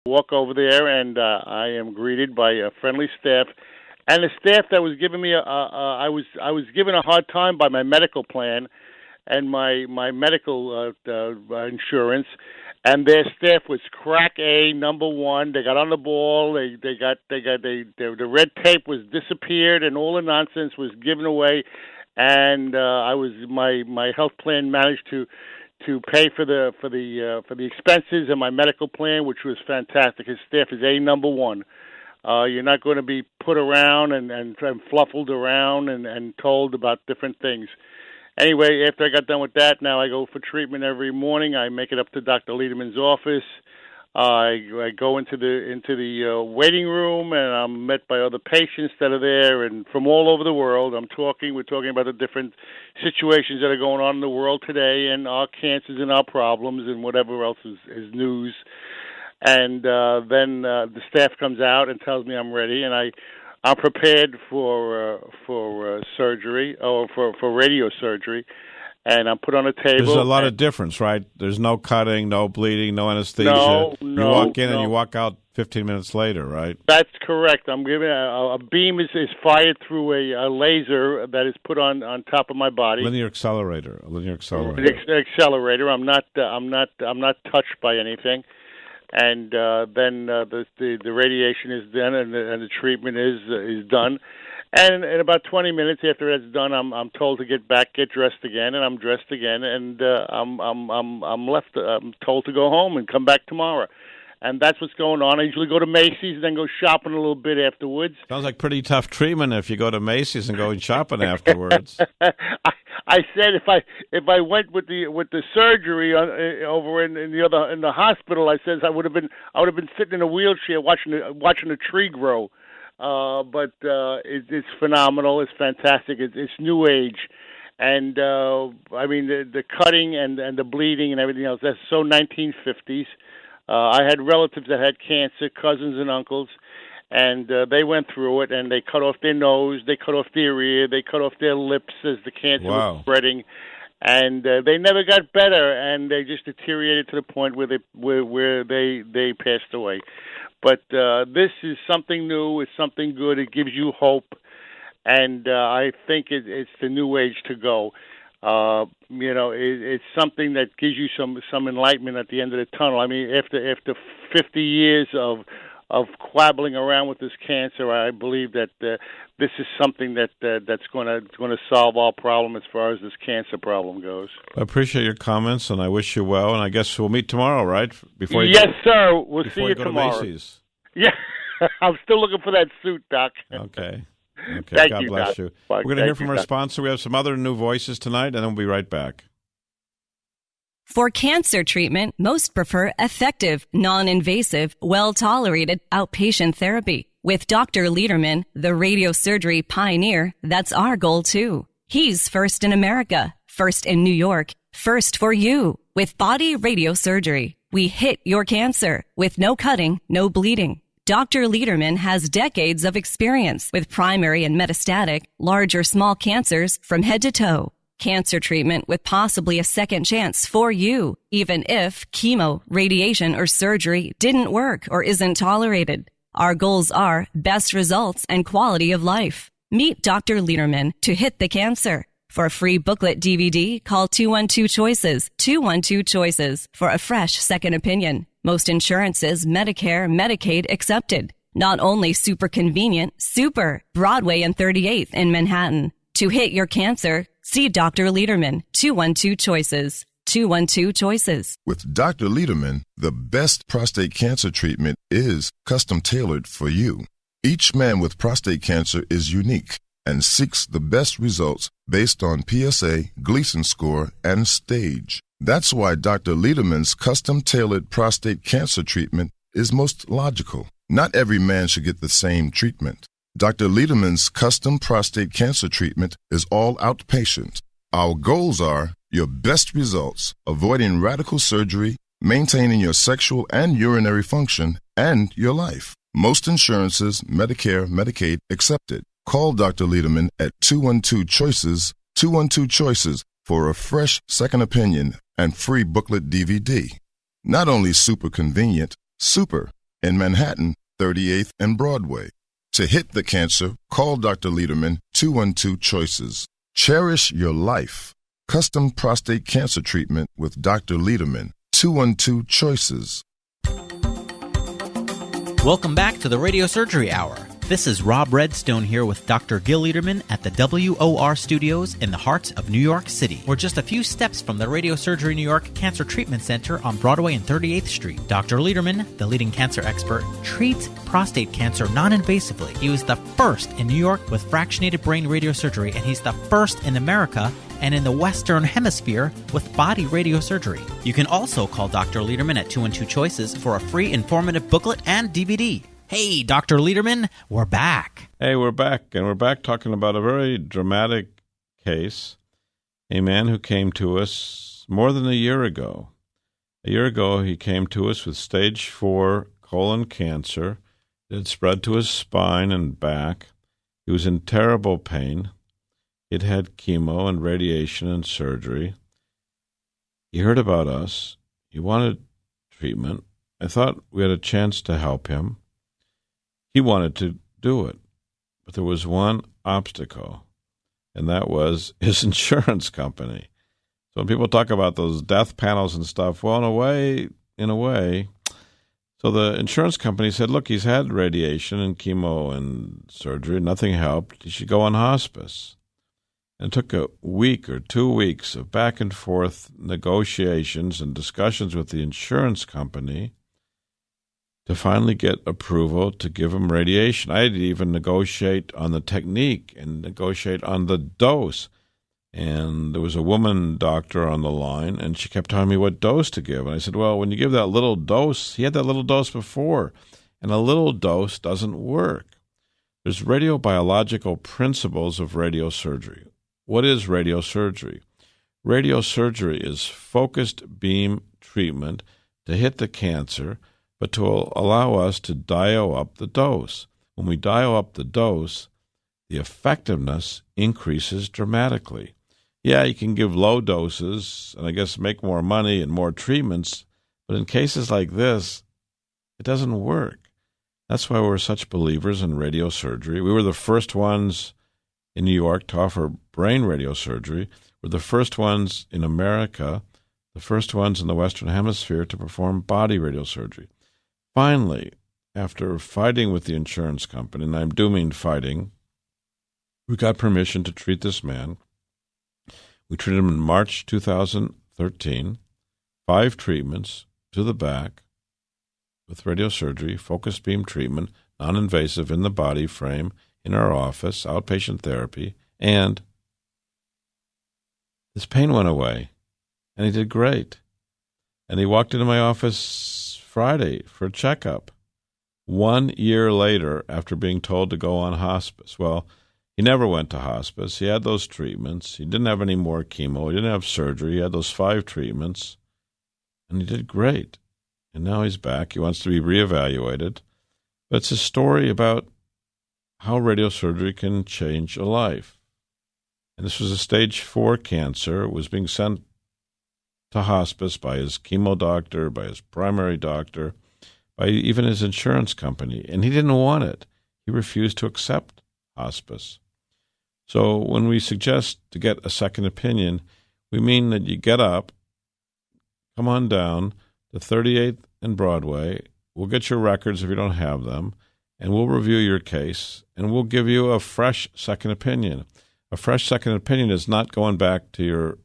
walk over there, and I am greeted by a friendly staff, and the staff that was giving me I was given a hard time by my medical plan and my medical insurance, and their staff was crack A, number one. They got on the ball. The red tape was disappeared, and all the nonsense was given away. And my health plan managed to pay for the expenses in my medical plan, which was fantastic. His staff is A, number one. You're not going to be put around and fluffled around and told about different things. Anyway, after I got done with that, now I go for treatment every morning. I make it up to Dr. Lederman's office. I go into the waiting room, and I'm met by other patients that are there, and from all over the world. We're talking about the different situations that are going on in the world today, and our cancers and our problems, and whatever else is news. And then the staff comes out and tells me I'm ready, and I'm prepared for surgery or for radiosurgery, and I'm put on a table. There's a lot of difference, right? There's no cutting, no bleeding, no anesthesia. No, you walk in and you walk out 15 minutes later, right? That's correct. I'm giving a beam is fired through a laser that is put on top of my body. Linear accelerator. Accelerator. I'm not touched by anything. And then the radiation is done, and the treatment is done. And in about 20 minutes after that's done, I'm told to get dressed again, and I'm dressed again, and I'm left. I'm told to go home and come back tomorrow. And that's what's going on. I usually go to Macy's and then go shopping a little bit afterwards. Sounds like pretty tough treatment if you go to Macy's and go shopping afterwards. I said if I went with the surgery over in the hospital, I says I would have been sitting in a wheelchair watching a tree grow. But it's phenomenal. It's fantastic. It's new age. And I mean the cutting and the bleeding and everything else, that's so 1950s. I had relatives that had cancer, cousins and uncles, and they went through it, and they cut off their nose, they cut off their ear, they cut off their lips as the cancer was spreading, and they never got better, and they just deteriorated to the point where they passed away. But this is something new, it's something good, it gives you hope, and I think it's the new age to go. It's something that gives you some enlightenment at the end of the tunnel. I mean, after 50 years of quabbling around with this cancer, I believe that this is something that's going to solve our problem as far as this cancer problem goes. I appreciate your comments, and I wish you well. And I guess we'll meet tomorrow, right? Yes, sir. We'll see you tomorrow. To Macy's. Yeah, I'm still looking for that suit, Doc. Okay. Thank God you, bless Doc. you. Bye. We're going to hear from our sponsor. We have some other new voices tonight, and then we'll be right back. For cancer treatment, most prefer effective, non-invasive, well-tolerated outpatient therapy. With Dr. Lederman, the radiosurgery pioneer, that's our goal too. He's first in America, first in New York, first for you. With Body Radiosurgery, we hit your cancer with no cutting, no bleeding. Dr. Lederman has decades of experience with primary and metastatic, large or small cancers from head to toe. Cancer treatment with possibly a second chance for you, even if chemo, radiation, or surgery didn't work or isn't tolerated. Our goals are best results and quality of life. Meet Dr. Lederman to hit the cancer. For a free booklet DVD, call 212-CHOICES, 212-CHOICES for a fresh second opinion. Most insurances, Medicare, Medicaid accepted. Not only super convenient, super Broadway and 38th in Manhattan. To hit your cancer, see Dr. Lederman, 212-CHOICES, 212-CHOICES. With Dr. Lederman, the best prostate cancer treatment is custom tailored for you. Each man with prostate cancer is unique and seeks the best results based on PSA, Gleason score, and stage. That's why Dr. Lederman's custom-tailored prostate cancer treatment is most logical. Not every man should get the same treatment. Dr. Lederman's custom prostate cancer treatment is all outpatient. Our goals are your best results, avoiding radical surgery, maintaining your sexual and urinary function, and your life. Most insurances, Medicare, Medicaid, accepted. Call Dr. Lederman at 212-CHOICES, 212-CHOICES for a fresh second opinion and free booklet DVD. Not only super convenient, super In Manhattan, 38th and Broadway. To hit the cancer, call Dr. Lederman, 212-CHOICES. Cherish your life. Custom prostate cancer treatment with Dr. Lederman, 212-CHOICES. Welcome back to the Radiosurgery Hour. This is Rob Redstone here with Dr. Gil Lederman at the WOR Studios in the heart of New York City. We're just a few steps from the Radiosurgery New York Cancer Treatment Center on Broadway and 38th Street. Dr. Lederman, the leading cancer expert, treats prostate cancer non-invasively. He was the first in New York with fractionated brain radiosurgery, and he's the first in America and in the Western Hemisphere with body radiosurgery. You can also call Dr. Lederman at 212-CHOICES for a free informative booklet and DVD. Hey, Dr. Lederman, we're back. Hey, we're back, and we're back talking about a very dramatic case. A man who came to us more than a year ago. A year ago, he came to us with stage 4 colon cancer. It had spread to his spine and back. He was in terrible pain. He'd had chemo and radiation and surgery. He heard about us. He wanted treatment. I thought we had a chance to help him. He wanted to do it, but there was one obstacle, and that was his insurance company. So when people talk about those death panels and stuff, well, in a way, so the insurance company said, look, he's had radiation and chemo and surgery. Nothing helped. He should go on hospice. And it took a week or 2 weeks of back and forth negotiations and discussions with the insurance company to finally get approval to give him radiation. I had to even negotiate on the technique and negotiate on the dose. And there was a woman doctor on the line, and she kept telling me what dose to give. And I said, well, when you give that little dose, he had that little dose before, and a little dose doesn't work. There's radiobiological principles of radiosurgery. What is radiosurgery? Radiosurgery is focused beam treatment to hit the cancer, but to allow us to dial up the dose. When we dial up the dose, the effectiveness increases dramatically. Yeah, you can give low doses and I guess make more money and more treatments, but in cases like this, it doesn't work. That's why we're such believers in radiosurgery. We were the first ones in New York to offer brain radiosurgery. We're the first ones in America, the first ones in the Western Hemisphere to perform body radiosurgery. Finally, after fighting with the insurance company, and I'm dooming fighting, we got permission to treat this man. We treated him in March 2013, 5 treatments to the back with radiosurgery, focused beam treatment, non-invasive in the body frame, in our office, outpatient therapy, and his pain went away, and he did great. And he walked into my office Friday for a checkup 1 year later after being told to go on hospice. Well, he never went to hospice. He had those treatments. He didn't have any more chemo. He didn't have surgery. He had those 5 treatments, and he did great. And now he's back. He wants to be reevaluated. But it's a story about how radiosurgery can change a life. And this was a stage 4 cancer. It was being sent to hospice by his chemo doctor, by his primary doctor, by even his insurance company. And he didn't want it. He refused to accept hospice. So when we suggest to get a second opinion, we mean that you get up, come on down to 38th and Broadway. We'll get your records if you don't have them, and we'll review your case, and we'll give you a fresh second opinion. A fresh second opinion is not going back to your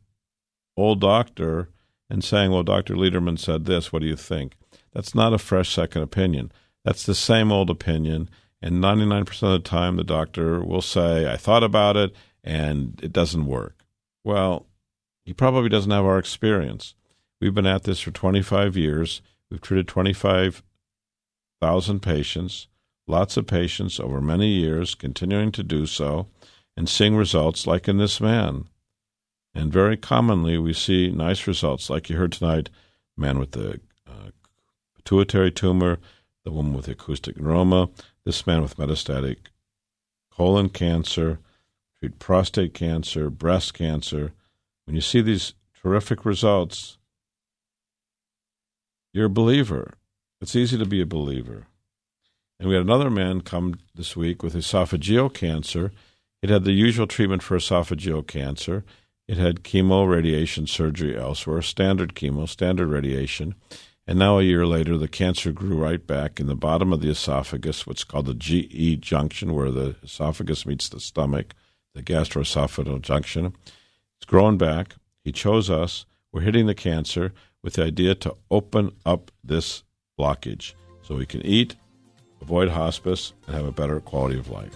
old doctor and saying, well, Dr. Lederman said this, what do you think? That's not a fresh second opinion. That's the same old opinion, and 99% of the time the doctor will say, I thought about it, and it doesn't work. Well, he probably doesn't have our experience. We've been at this for 25 years. We've treated 25,000 patients, lots of patients over many years, continuing to do so, and seeing results like in this man. And very commonly we see nice results, like you heard tonight, the man with the pituitary tumor, the woman with acoustic neuroma, this man with metastatic colon cancer, treat prostate cancer, breast cancer. When you see these terrific results, you're a believer. It's easy to be a believer. And we had another man come this week with esophageal cancer. It had the usual treatment for esophageal cancer. It had chemo, radiation, surgery elsewhere, standard chemo, standard radiation. And now a year later, the cancer grew right back in the bottom of the esophagus, what's called the GE junction, where the esophagus meets the stomach, the gastroesophageal junction. It's growing back. He chose us. We're hitting the cancer with the idea to open up this blockage so we can eat, avoid hospice, and have a better quality of life.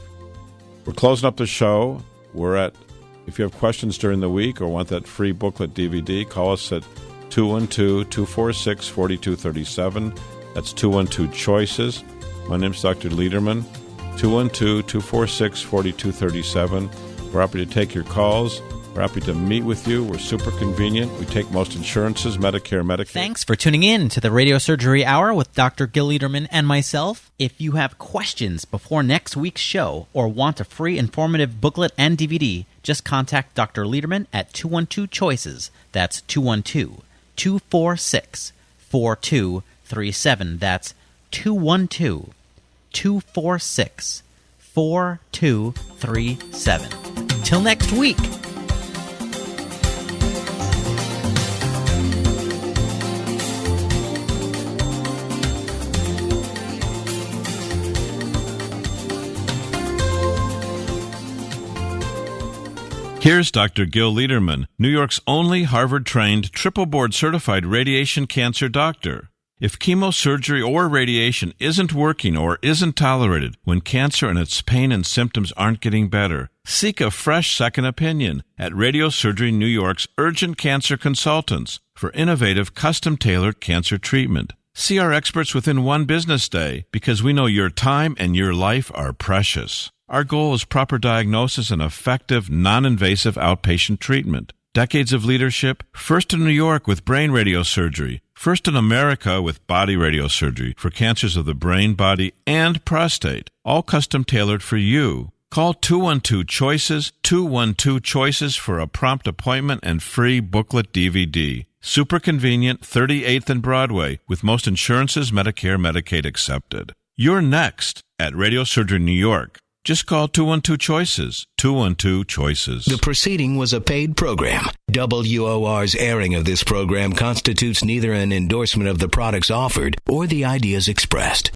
We're closing up the show. If you have questions during the week or want that free booklet DVD, call us at 212-246-4237. That's 212-CHOICES. My name's Dr. Lederman. 212-246-4237. We're happy to take your calls. We're happy to meet with you. We're super convenient. We take most insurances, Medicare, Medicaid. Thanks for tuning in to the Radiosurgery Hour with Dr. Gil Lederman and myself. If you have questions before next week's show or want a free informative booklet and DVD, just contact Dr. Lederman at 212-CHOICES. That's 212-246-4237. That's 212-246-4237. Till next week. Here's Dr. Gil Lederman, New York's only Harvard-trained, triple-board certified radiation cancer doctor. If chemosurgery or radiation isn't working or isn't tolerated, when cancer and its pain and symptoms aren't getting better, seek a fresh second opinion at Radiosurgery New York's Urgent Cancer Consultants for innovative, custom-tailored cancer treatment. See our experts within one business day because we know your time and your life are precious. Our goal is proper diagnosis and effective, non-invasive outpatient treatment. Decades of leadership, first in New York with brain radiosurgery, first in America with body radiosurgery for cancers of the brain, body, and prostate, all custom-tailored for you. Call 212-CHOICES, 212-CHOICES for a prompt appointment and free booklet DVD. Super convenient, 38th and Broadway, with most insurances, Medicare, Medicaid accepted. You're next at Radiosurgery New York. Just call 212-CHOICES, 212-CHOICES. The proceeding was a paid program. WOR's airing of this program constitutes neither an endorsement of the products offered or the ideas expressed.